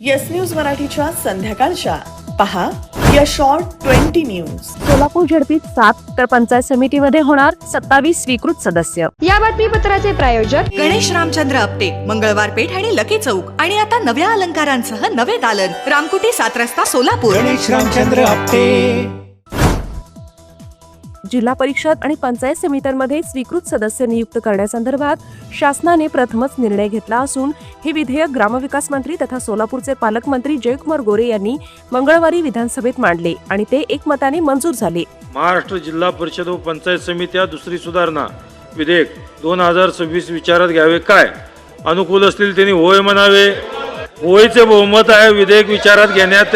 Yes news मराठीच्या संध्याकाळच्या पहा या शॉर्ट 20 न्यूज. सोलापूर झडपीत 7 तर पंचायत समितीमध्ये होणार 27 स्वीकृत सदस्य. या बातमीपत्राचे प्रायोजक गणेश रामचंद्र आपटे, मंगळवार पेठ आणि लकी चौक. आणि आता नव्या अलंकारांसह नवे दालन, रामकुटी 7 रस्ता सोलापूर. गणेश रामचंद्र आपटे. जिल्हा परिषद आणि पंचायत समित्यांमध्ये स्वीकृत सदस्य नियुक्त करण्यासंदर्भात शासनाने प्रथमच निर्णय घेतला असून हे विधेयक ग्रामविकास मंत्री तथा सोलापूरचे पालकमंत्री जयकुमार गोरे यांनी मंगळवारी विधानसभेत मांडले आणि ते एकमताने मंजूर झाले. महाराष्ट्र जिल्हा परिषद व पंचायत समित्या दुसरी सुधारणा विधेयक 2026 विचारात घ्यावे. काय अनुकूल असतील त्यांनी होय म्हणावे. होयचे बहुमत आहे. विधेयक विचारात घेण्यात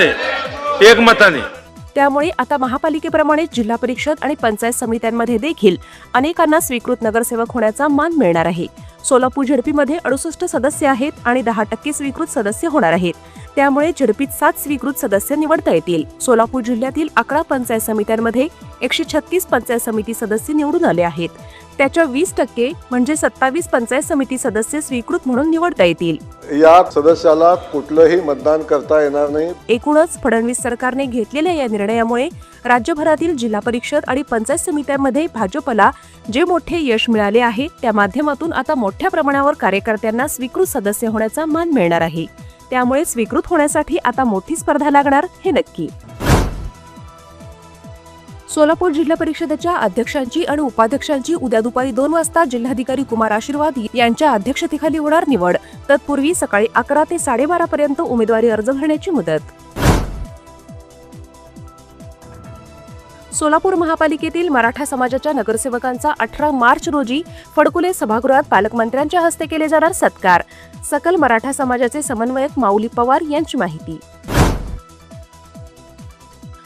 एकमताने. त्यामुळे आता महापालिकेप्रमाणे जिल्हा परिषद आणि पंचायत समित्यांमध्ये देखील अनेकांना स्वीकृत नगरसेवक होण्याचा मान मिळणार आहे. सोलापूर झडपीमध्ये 68 सदस्य आहेत आणि 10% स्वीकृत सदस्य होणार आहेत. त्यामुळे झडपीत 7 स्वीकृत सदस्य निवडता येतील. सोलापूर जिल्ह्यातील 11 पंचायत समित्यांमध्ये 136 पंचायत समिती सदस्य निवडून आले आहेत. त्याच्या 20% म्हणजे 27 पंचायत समिती सदस्य स्वीकृत म्हणून निवडता येतील. या सदस्याला कुठलंही मतदान करता येणार नाही. एकूणच फडणवीस सरकारने घेतलेल्या या निर्णयामुळे राज्यभरातील जिल्हा परिषद आणि पंचायत समित्यांमध्ये भाजपला जे मोठे यश मिळाले आहे त्या माध्यमातून आता मोठ्या प्रमाणावर कार्यकर्त्यांना स्वीकृत सदस्य होण्याचा मान मिळणार आहे. त्यामुळे स्वीकृत होण्यासाठी आता मोठी स्पर्धा लागणार हे नक्की. सोलापूर जिल्हा परिषदेच्या अध्यक्षांची आणि उपाध्यक्षांची उद्या दुपारी 2 वाजता जिल्हाधिकारी कुमार आशीर्वाद यांच्या अध्यक्षतेखाली होणार निवड. तत्पूर्वी सकाळी 11 ते 12:30 पर्यंत उमेदवारी अर्ज भरण्याची मुदत. सोलापूर महापालिकेतील मराठा समाजाच्या नगरसेवकांचा 18 मार्च रोजी फडकुले सभागृहात पालकमंत्र्यांच्या हस्ते केले जाणार सत्कार. सकल मराठा समाजाचे समन्वयक माऊली पवार यांची माहिती.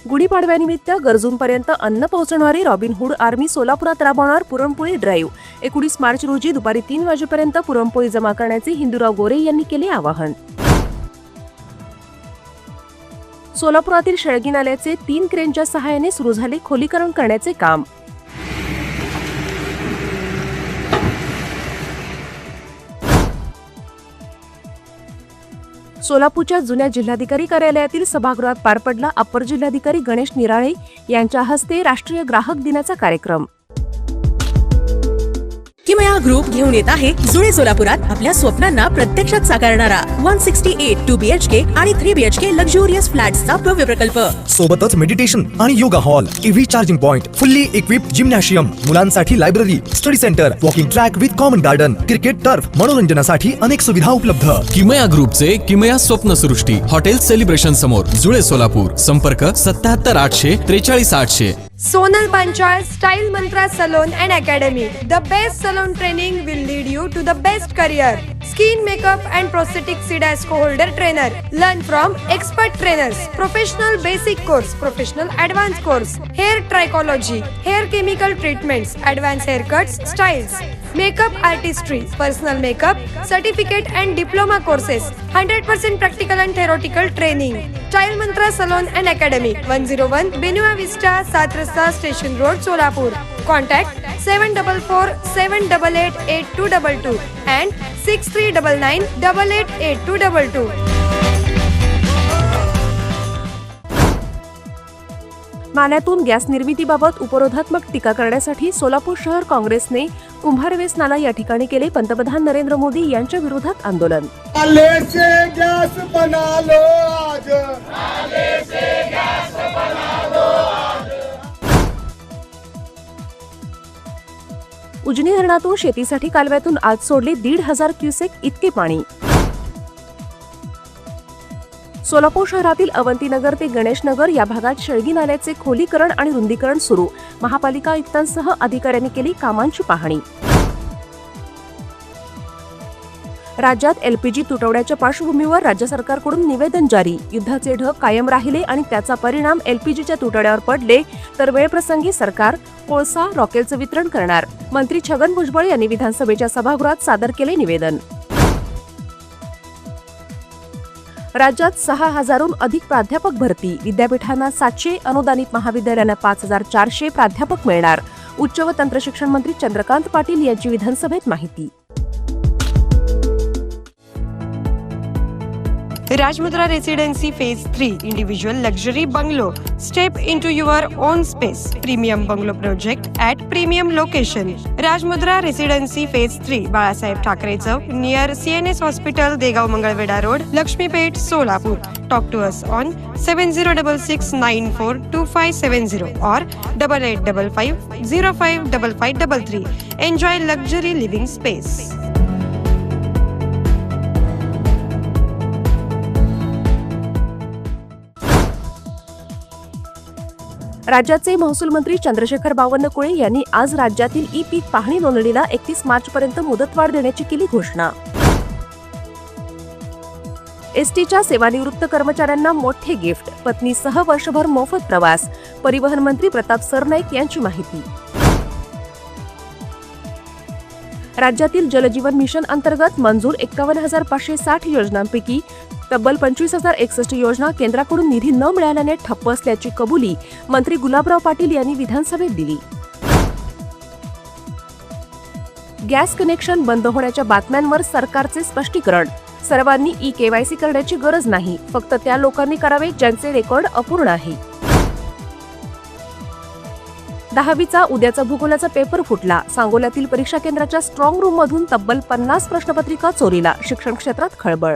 गुढीपाडव्यानिमित्त गरजूंपर्यंत अन्न पोहोचवणारी रॉबिनहूड आर्मी सोलापुरात राबवणार पुरणपोळी ड्राईव्ह. 19 मार्च रोजी दुपारी 3 वाजेपर्यंत पुरणपोळी जमा करण्याचे हिंदूराव गोरे यांनी केले आवाहन. सोलापुरातील शेळगी नाल्याचे 3 क्रेनच्या सहाय्याने सुरू झाले खोलीकरण करण्याचे काम. सोलापूरच्या जुन्या जिल्हाधिकारी कार्यालयातील सभागृहात पार पडला अपर जिल्हाधिकारी गणेश निराळे यांच्या हस्ते राष्ट्रीय ग्राहक दिनाचा कार्यक्रम. किमया ग्रुप घेऊन येत आहे जुने सोलापुरात आपल्या स्वप्नांना प्रत्यक्षात साकारणारा 168 2 BHK आणि 3 BHK लक्झुरियस फ्लॅट्सचा भव्य प्रकल्प. सोबतच मेडिटेशन आणि yoga hall, EV charging point, fully equipped gymnasium, मुलांसाठी library, study centre, walking track with common garden, cricket turf, मनोरंजनासाठी अनेक सुविधा उपलब्ध. किमया ग्रुपचे किमया स्वप्नसृष्टी हॉटेल सेलिब्रेशन समोर जुळे सोलापूर. संपर्क 77 800 43 800. Sonal Panchal Style Mantra Salon and Academy. The best salon training will lead you to the best career. Skin makeup and prosthetic Sidasco holder trainer. Learn from expert trainers. Professional basic course, professional advanced course. Hair trichology, hair chemical treatments, advanced haircuts, styles. Makeup artistry, personal makeup, certificate and diploma courses. 100% practical and theoretical training. Style Mantra Salon and Academy. 101 Benua Vista, 7 Rasta Station Road, Solapur. Contact 744 788 8222 and 6399 888222. नाल्यातून gas निर्मितीबाबत उपरोधात्मक टीका करण्यासाठी सोलापूर शहर काँग्रेसने कुंभारवेस नाला या ठिकाणी केले पंतप्रधान नरेंद्र मोदी यांच्या विरोधात आंदोलन. उजनी धरणातून शेतीसाठी कालव्यातून आज सोडले 1,500 क्युसेक इतके पाणी. सोलापूर शहरातील अवंतीनगर ते गणेशनगर या भागात शेळगी नाल्याचे खोलीकरण आणि रुंदीकरण सुरू. महापालिका आयुक्तांसह अधिकाऱ्यांनी केली कामांची पाहणी. राज्यात एलपीजी तुटवड्याच्या पार्श्वभूमीवर राज्य सरकारकडून निवेदन जारी. युद्धाचे ढग कायम राहिले आणि त्याचा परिणाम एलपीजीच्या तुटवड्यावर पडले तर वेळप्रसंगी सरकार कोळसा रॉकेलचं वितरण करणार. मंत्री छगन भुजबळ यांनी विधानसभेच्या सभागृहात सादर केले निवेदन. राज्यात 6,000हून अधिक प्राध्यापक भरती. विद्यापीठांना 700, अनुदानित महाविद्यालयांना 5,400 प्राध्यापक मिळणार. उच्च व तंत्रशिक्षण मंत्री चंद्रकांत पाटील यांची विधानसभेत माहिती. Rajmudra Residency Phase 3 Individual Luxury Bungalow. Step into your own space. Premium Bungalow Project at Premium Location. Rajmudra Residency Phase 3 Balasaheb Thackeray Chowk near CNS Hospital, Degaon Mangalwedha road, Laxmipeth, Solapur. Talk to us on 7066942570 or 8855055533. Enjoy luxury living space. राज्याचे महसूल मंत्री चंद्रशेखर बावनकुळे यांनी आज राज्यातील E पीक पाहणी नोंदणीला 31 मार्चपर्यंत मुदतवाढ देण्याची केली घोषणा. एसटीच्या सेवानिवृत्त कर्मचाऱ्यांना मोठे गिफ्ट, पत्नीसह वर्षभर मोफत प्रवास. परिवहन मंत्री प्रताप सरनाईक यांची माहिती. राज्यातील जलजीवन मिशन अंतर्गत मंजूर 51,560 योजनांपैकी तब्बल 25,061 योजना केंद्राकडून निधी न मिळाल्याने ठप्प असल्याची कबुली मंत्री गुलाबराव पाटील यांनी विधानसभेत दिली. गॅस कनेक्शन बंद होण्याच्या बातम्यांवर सरकारचे स्पष्टीकरण. सर्वांनी ई-केवायसी करण्याची गरज नाही, फक्त त्या लोकांनी करावे ज्यांचे रेकॉर्ड अपूर्ण आहे. 10वीचा उद्याचा भूगोलाचा पेपर फुटला. सांगोल्यातील परीक्षा केंद्राच्या स्ट्रॉंग रूम मधून तब्बल 50 प्रश्नपत्रिका चोरीला. शिक्षण क्षेत्रात खळबळ.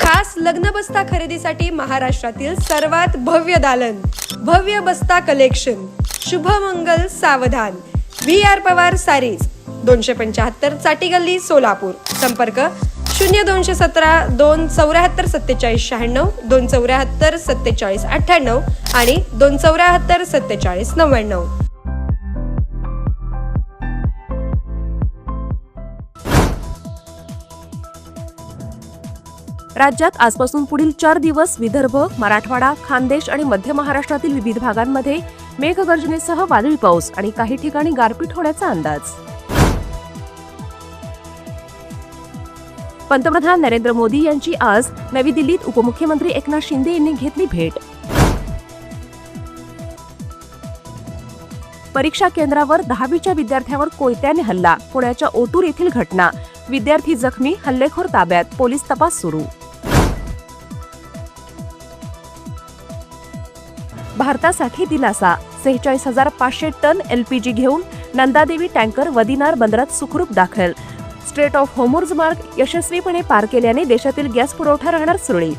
खास लग्न बस्ता खरेदीसाठी महाराष्ट्रातील सर्वात भव्य दालन, भव्य बस्ता कलेक्शन, शुभमंगल सावधान, VR पवार सारीज, 275 चाटी गल्ली, सोलापूर. संपर्क 0217 274 47 96, 274 47 98 आणि 274 47 99. राज्यात आजपासून पुढील 4 दिवस विदर्भ, मराठवाडा, खानदेश आणि मध्य महाराष्ट्रातील विविध भागांमध्ये मेघगर्जनेसह वादळी पाऊस आणि काही ठिकाणी गारपीट होण्याचा अंदाज. पंतप्रधान नरेंद्र मोदी यांची आज नवी दिल्लीत उपमुख्यमंत्री एकनाथ शिंदे यांनी घेतली भेट. परीक्षा केंद्रावर 10वीच्या विद्यार्थ्यावर कोयत्याने हल्ला. पुण्याच्या ओतूर येथील घटना. विद्यार्थी जखमी, हल्लेखोर ताब्यात. पोलीस तपास सुरू. भारतासाठी दिलासा. 46,500 टन LPG घेऊन नंदादेवी टँकर वदिनार बंदरात सुखरूप दाखल. स्ट्रेट ऑफ होर्मुझ मार्ग यशस्वीपणे पार केल्याने देशातील गॅस पुरवठा राहणार सुरळीत.